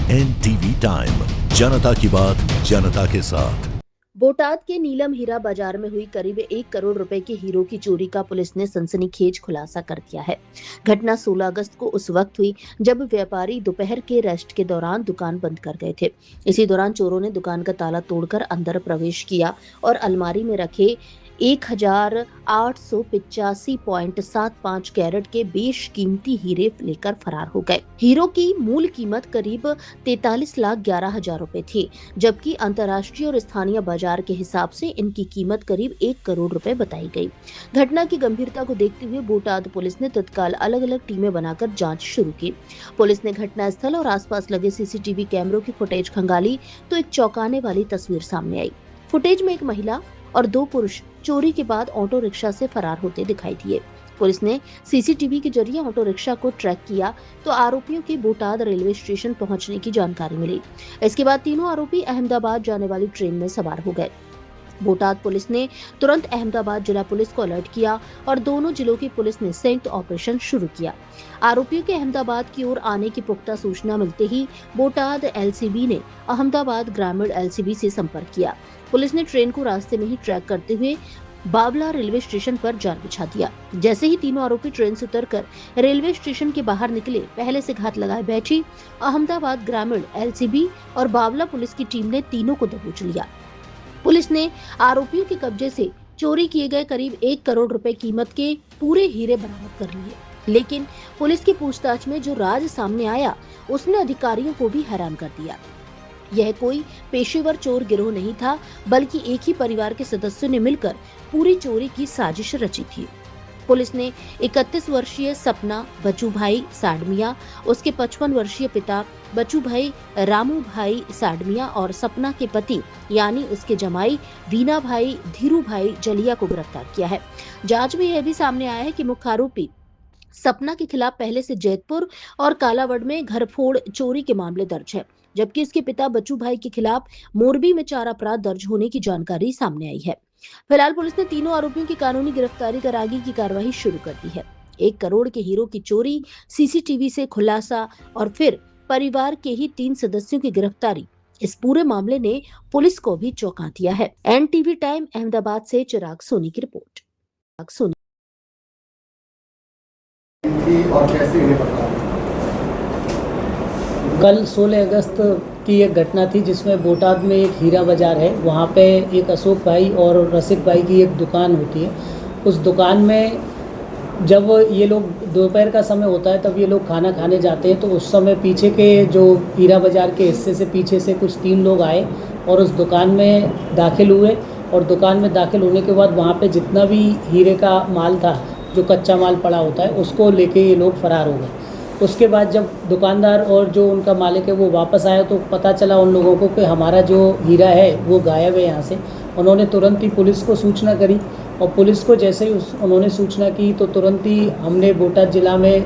NTV time, जनता की बात जनता के साथ। बोटाद के नीलम हीरा बाजार में हुई करीब 1 करोड़ रुपए के हीरो की चोरी का पुलिस ने सनसनीखेज खुलासा कर दिया है। घटना 16 अगस्त को उस वक्त हुई जब व्यापारी दोपहर के रेस्ट के दौरान दुकान बंद कर गए थे। इसी दौरान चोरों ने दुकान का ताला तोड़कर अंदर प्रवेश किया और अलमारी में रखे 1885.75 कैरेट के बेशकीमती हीरे लेकर फरार हो गए। हीरो की मूल कीमत करीब 43,11,000 रुपए थी, जबकि अंतर्राष्ट्रीय और स्थानीय बाजार के हिसाब से इनकी कीमत करीब 1 करोड़ रुपए बताई गई। घटना की गंभीरता को देखते हुए बोटाद पुलिस ने तत्काल अलग अलग टीमें बनाकर जांच शुरू की। पुलिस ने घटनास्थल और आसपास लगे सीसीटीवी कैमरों की फुटेज खंगाली तो एक चौंकाने वाली तस्वीर सामने आई। फुटेज में एक महिला और 2 पुरुष चोरी के बाद ऑटो रिक्शा से फरार होते दिखाई दिए। पुलिस ने सीसीटीवी के जरिए ऑटो रिक्शा को ट्रैक किया तो आरोपियों के बोटाद रेलवे स्टेशन पहुंचने की जानकारी मिली। इसके बाद तीनों आरोपी अहमदाबाद जाने वाली ट्रेन में सवार हो गए। बोटाद पुलिस ने तुरंत अहमदाबाद जिला पुलिस को अलर्ट किया और दोनों जिलों की पुलिस ने संयुक्त ऑपरेशन शुरू किया। आरोपियों के अहमदाबाद की ओर आने की पुख्ता सूचना मिलते ही बोटाद एलसीबी ने अहमदाबाद ग्रामीण एलसीबी से संपर्क किया। पुलिस ने ट्रेन को रास्ते में ही ट्रैक करते हुए बावला रेलवे स्टेशन पर जाल बिछा दिया। जैसे ही तीनों आरोपी ट्रेन से उतरकर रेलवे स्टेशन के बाहर निकले, पहले से घात लगाए बैठी अहमदाबाद ग्रामीण एलसीबी और बावला पुलिस की टीम ने तीनों को दबोच लिया। पुलिस ने आरोपियों के कब्जे से चोरी किए गए करीब 1 करोड़ रुपए कीमत के पूरे हीरे बरामद कर लिए। लेकिन पुलिस की पूछताछ में जो राज सामने आया, उसने अधिकारियों को भी हैरान कर दिया। यह कोई पेशेवर चोर गिरोह नहीं था, बल्कि एक ही परिवार के सदस्यों ने मिलकर पूरी चोरी की साजिश रची थी। पुलिस ने 31 वर्षीय सपना बच्चू भाई साडमिया, उसके 55 वर्षीय पिता बच्चू भाई रामू भाई साडमिया और सपना के पति यानी उसके जमाई वीना भाई धीरू भाई जलिया को गिरफ्तार किया है। जांच में यह भी सामने आया है कि मुख्य आरोपी सपना के खिलाफ पहले से जैतपुर और कालावड़ में घरफोड़ चोरी के मामले दर्ज है, जबकि इसके पिता बच्चू भाई के खिलाफ मोरबी में 4 अपराध दर्ज होने की जानकारी सामने आई है। फिलहाल पुलिस ने तीनों आरोपियों की कानूनी गिरफ्तारी कर आगे की कार्रवाई शुरू कर दी है। 1 करोड़ के हीरो की चोरी, सीसीटीवी से खुलासा और फिर परिवार के ही 3 सदस्यों की गिरफ्तारी, इस पूरे मामले ने पुलिस को भी चौंका दिया है। NTV टाइम अहमदाबाद से चिराग सोनी की रिपोर्ट। और कैसे इन्हें पता? कल 16 अगस्त की एक घटना थी जिसमें बोटाद में एक हीरा बाज़ार है, वहाँ पे एक अशोक भाई और रसिक भाई की एक दुकान होती है। उस दुकान में जब ये लोग दोपहर का समय होता है तब ये लोग खाना खाने जाते हैं, तो उस समय पीछे के जो हीरा बाज़ार के हिस्से से पीछे से कुछ 3 लोग आए और उस दुकान में दाखिल हुए और दुकान में दाखिल होने के बाद वहाँ पे जितना भी हीरे का माल था, जो कच्चा माल पड़ा होता है, उसको लेके ये लोग फरार हो गए। उसके बाद जब दुकानदार और जो उनका मालिक है वो वापस आया तो पता चला उन लोगों को कि हमारा जो हीरा है वो गायब है यहाँ से। उन्होंने तुरंत ही पुलिस को सूचना करी और पुलिस को जैसे ही उन्होंने सूचना की तो तुरंत ही हमने बोटाद जिला में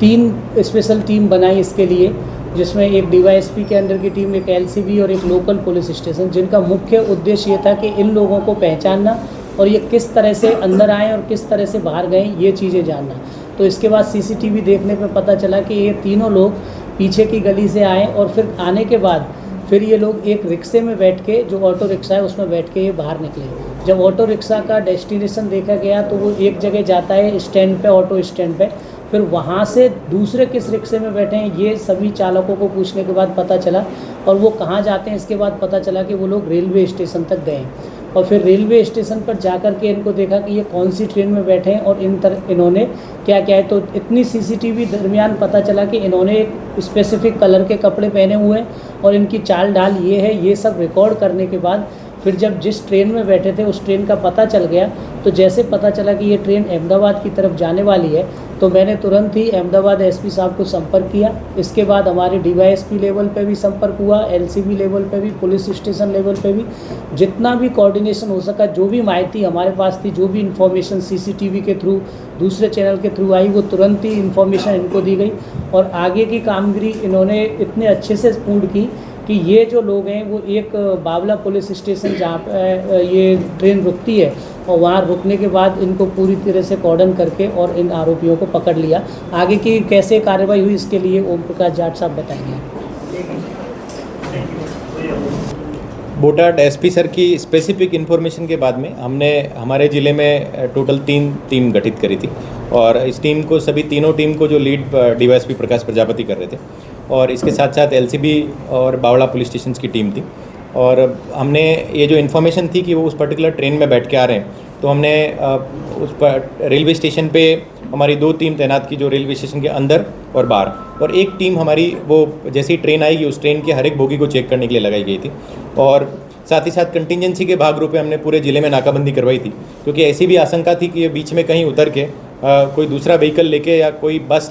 3 स्पेशल टीम बनाई इसके लिए, जिसमें एक DYSP के अंडर की टीम, एक LCB और एक लोकल पुलिस स्टेशन, जिनका मुख्य उद्देश्य ये था कि इन लोगों को पहचानना और ये किस तरह से अंदर आए और किस तरह से बाहर गए, ये चीज़ें जानना। तो इसके बाद CCTV देखने पे पता चला कि ये तीनों लोग पीछे की गली से आए और फिर आने के बाद फिर ये लोग एक रिक्शे में बैठ के, जो ऑटो रिक्शा है उसमें बैठ के ये बाहर निकले। जब ऑटो रिक्शा का डेस्टिनेशन देखा गया तो वो एक जगह जाता है स्टैंड पे, ऑटो स्टैंड पे, फिर वहाँ से दूसरे किस रिक्शे में बैठे हैं ये सभी चालकों को पूछने के बाद पता चला और वो कहाँ जाते हैं इसके बाद पता चला कि वो लोग रेलवे स्टेशन तक गए और फिर रेलवे स्टेशन पर जाकर के इनको देखा कि ये कौन सी ट्रेन में बैठे हैं और इन्होंने क्या क्या है। तो इतनी CCTV दरमियान पता चला कि इन्होंने एक स्पेसिफिक कलर के कपड़े पहने हुए हैं और इनकी चाल ढाल ये है। ये सब रिकॉर्ड करने के बाद फिर जब जिस ट्रेन में बैठे थे उस ट्रेन का पता चल गया, तो जैसे पता चला कि ये ट्रेन अहमदाबाद की तरफ जाने वाली है तो मैंने तुरंत ही अहमदाबाद SP साहब को संपर्क किया। इसके बाद हमारे DYSP लेवल पे भी संपर्क हुआ, LCB लेवल पे भी, पुलिस स्टेशन लेवल पे भी, जितना भी कोऑर्डिनेशन हो सका, जो भी माहिती हमारे पास थी, जो भी इन्फॉर्मेशन CCTV के थ्रू, दूसरे चैनल के थ्रू आई, वो तुरंत ही इन्फॉर्मेशन इनको दी गई और आगे की कामगिरी इन्होंने इतने अच्छे से पूर्ण की कि ये जो लोग हैं वो एक बावला पुलिस स्टेशन जहाँ पर ये ट्रेन रुकती है और वहाँ रुकने के बाद इनको पूरी तरह से कॉर्डन करके और इन आरोपियों को पकड़ लिया। आगे की कैसे कार्रवाई हुई इसके लिए ओम प्रकाश जाट साहब बताएंगे। बोटाड एसपी सर की स्पेसिफिक इन्फॉर्मेशन के बाद में हमने हमारे ज़िले में टोटल 3 टीम गठित करी थी और इस टीम को सभी तीनों टीम को जो लीड डीवाईएसपी प्रकाश प्रजापति कर रहे थे और इसके साथ साथ एलसीबी और बावड़ा पुलिस स्टेशन की टीम थी और हमने ये जो इन्फॉर्मेशन थी कि वो उस पर्टिकुलर ट्रेन में बैठ के आ रहे हैं तो हमने उस पर रेलवे स्टेशन पे हमारी 2 टीम तैनात की जो रेलवे स्टेशन के अंदर और बाहर और एक टीम हमारी वो जैसी ट्रेन आएगी उस ट्रेन के हर एक बोगी को चेक करने के लिए लगाई गई थी और साथ ही साथ कंटिजेंसी के भाग रूप में हमने पूरे ज़िले में नाकाबंदी करवाई थी क्योंकि ऐसी भी आशंका थी कि ये बीच में कहीं उतर के कोई दूसरा व्हीकल लेके या कोई बस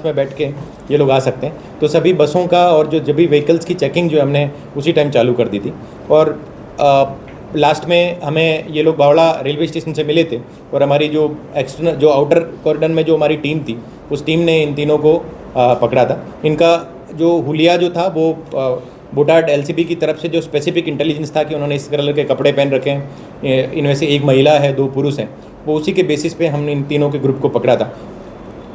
में बैठ के ये लोग आ सकते हैं तो सभी बसों का और जो जब भी व्हीकल्स की चेकिंग जो हमने उसी टाइम चालू कर दी थी और लास्ट में हमें ये लोग बावड़ा रेलवे स्टेशन से मिले थे और हमारी जो एक्सटर्नल जो आउटर कॉरिडोर में जो हमारी टीम थी उस टीम ने इन तीनों को पकड़ा था। इनका जो हुलिया जो था वो बोटाड एलसीबी की तरफ से जो स्पेसिफिक इंटेलिजेंस था कि उन्होंने इस कलर के कपड़े पहन रखे हैं, इनमें से एक महिला है 2 पुरुष हैं, वो उसी के बेसिस पे हमने इन तीनों के ग्रुप को पकड़ा था।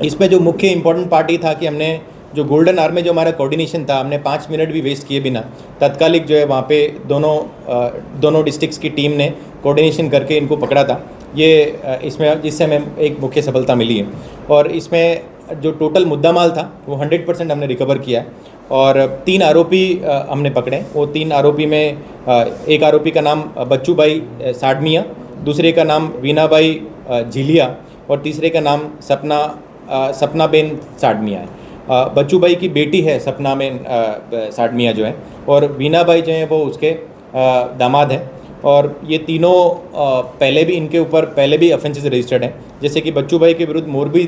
इसमें जो मुख्य इंपॉर्टेंट पार्ट ये था कि हमने जो गोल्डन आवर में जो हमारा कोऑर्डिनेशन था हमने 5 मिनट भी वेस्ट किए बिना तत्कालिक जो है वहाँ पे दोनों डिस्ट्रिक्ट्स की टीम ने कोऑर्डिनेशन करके इनको पकड़ा था। ये इसमें जिससे हमें एक मुख्य सफलता मिली है और इसमें जो टोटल मुद्दा माल था वो 100% हमने रिकवर किया है और 3 आरोपी हमने पकड़े। वो 3 आरोपी में एक आरोपी का नाम बच्चू भाई साडमिया, दूसरे का नाम वीनाबाई झिलिया और तीसरे का नाम सपना बेन साडमिया है। बच्चू भाई की बेटी है सपना बेन साडमिया जो है और वीनाबाई जो है वो उसके दामाद हैं और ये तीनों पहले भी इनके ऊपर पहले भी ऑफेंसेस रजिस्टर्ड हैं। जैसे कि बच्चू भाई के विरुद्ध मोरबी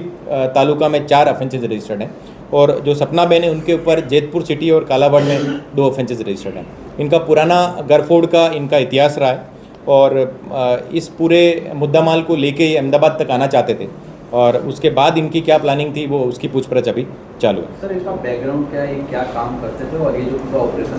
तालुका में 4 ऑफेंसेस रजिस्टर्ड हैं और जो सपना बेन है उनके ऊपर जैतपुर सिटी और कालाबाड़ में 2 ऑफेंसेस रजिस्टर्ड हैं। इनका पुराना गरफोड़ का इनका इतिहास रहा है और इस पूरे मुद्दा माल को लेके ये अहमदाबाद तक आना चाहते थे और उसके बाद इनकी क्या प्लानिंग थी वो उसकी पूछपरछ अभी चालू है। सर इनका बैकग्राउंड क्या है, ये क्या काम करते थे और ये जो पूरा ऑपरेशन